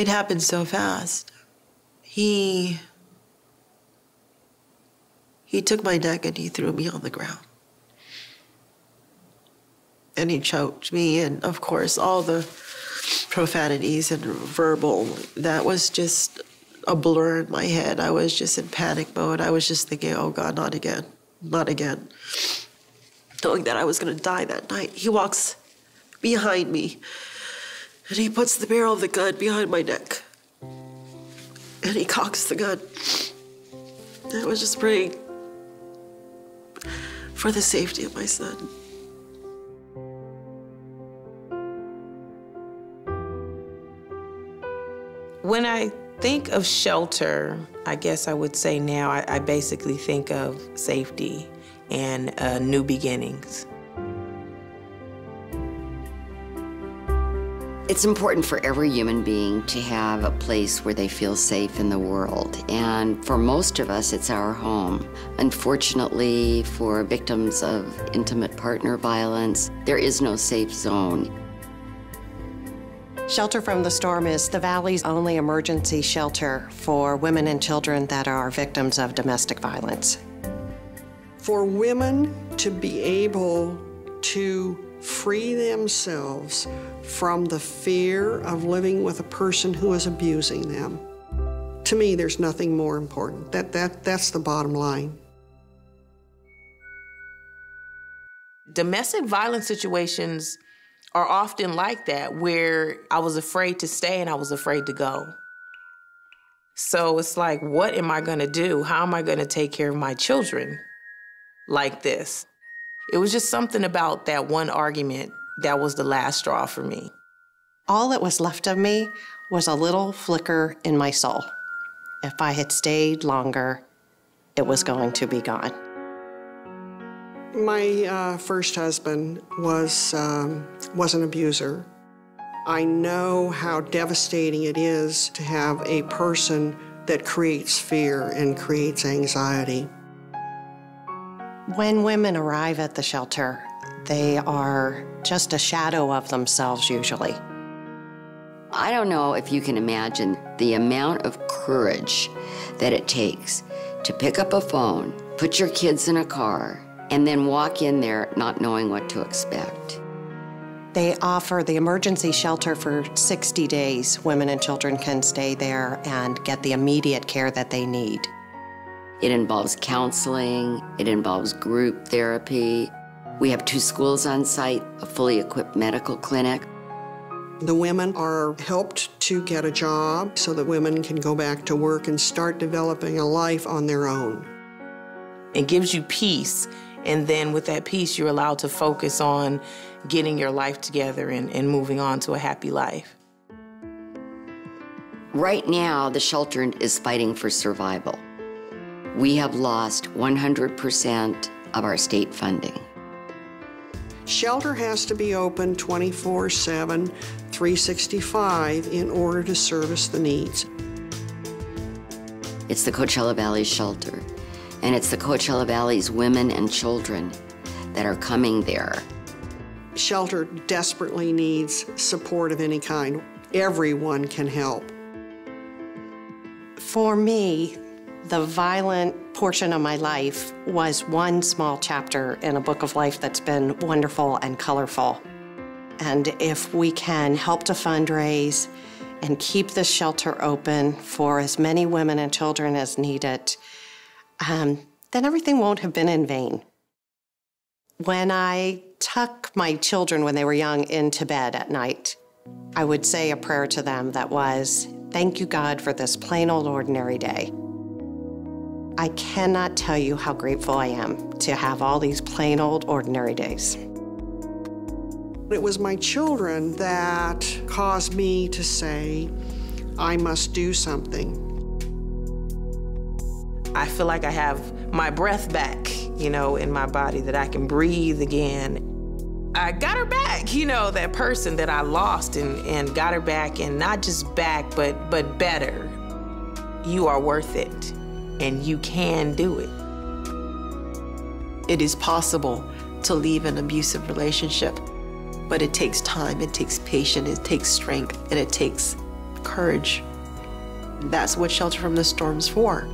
It happened so fast. He took my neck and he threw me on the ground. And he choked me, and of course, all the profanities and verbal, that was just a blur in my head. I was just in panic mode. I was just thinking, oh God, not again, not again. Knowing that I was gonna die that night. He walks behind me and he puts the barrel of the gun behind my neck. And he cocks the gun. I was just praying for the safety of my son. When I think of shelter, I guess I would say now I basically think of safety and new beginnings. It's important for every human being to have a place where they feel safe in the world. And for most of us, it's our home. Unfortunately, for victims of intimate partner violence, there is no safe zone. Shelter from the Storm is the Valley's only emergency shelter for women and children that are victims of domestic violence. For women to be able to free themselves from the fear of living with a person who is abusing them, to me, there's nothing more important. That's the bottom line. Domestic violence situations are often like that, where I was afraid to stay and I was afraid to go. So it's like, what am I gonna do? How am I gonna take care of my children like this? It was just something about that one argument that was the last straw for me. All that was left of me was a little flicker in my soul. If I had stayed longer, it was going to be gone. My first husband was an abuser. I know how devastating it is to have a person that creates fear and creates anxiety. When women arrive at the shelter, they are just a shadow of themselves usually. I don't know if you can imagine the amount of courage that it takes to pick up a phone, put your kids in a car, and then walk in there not knowing what to expect. They offer the emergency shelter for 60 days. Women and children can stay there and get the immediate care that they need. It involves counseling, it involves group therapy. We have 2 schools on site, a fully equipped medical clinic. The women are helped to get a job so that women can go back to work and start developing a life on their own. It gives you peace, and then with that peace, you're allowed to focus on getting your life together and moving on to a happy life. Right now, the shelter is fighting for survival. We have lost 100% of our state funding. Shelter has to be open 24/7, 365 in order to service the needs. It's the Coachella Valley Shelter, and it's the Coachella Valley's women and children that are coming there. Shelter desperately needs support of any kind. Everyone can help. For me, the violent portion of my life was one small chapter in a book of life that's been wonderful and colorful. And if we can help to fundraise and keep this shelter open for as many women and children as need it, then everything won't have been in vain. When I tuck my children when they were young into bed at night, I would say a prayer to them that was, "Thank you, God, for this plain old ordinary day." I cannot tell you how grateful I am to have all these plain old ordinary days. It was my children that caused me to say, I must do something. I feel like I have my breath back, in my body, that I can breathe again. I got her back, that person that I lost and got her back, and not just back, but better. You are worth it, and you can do it. It is possible to leave an abusive relationship, but it takes time, it takes patience, it takes strength, and it takes courage. That's what Shelter from the Storm's for.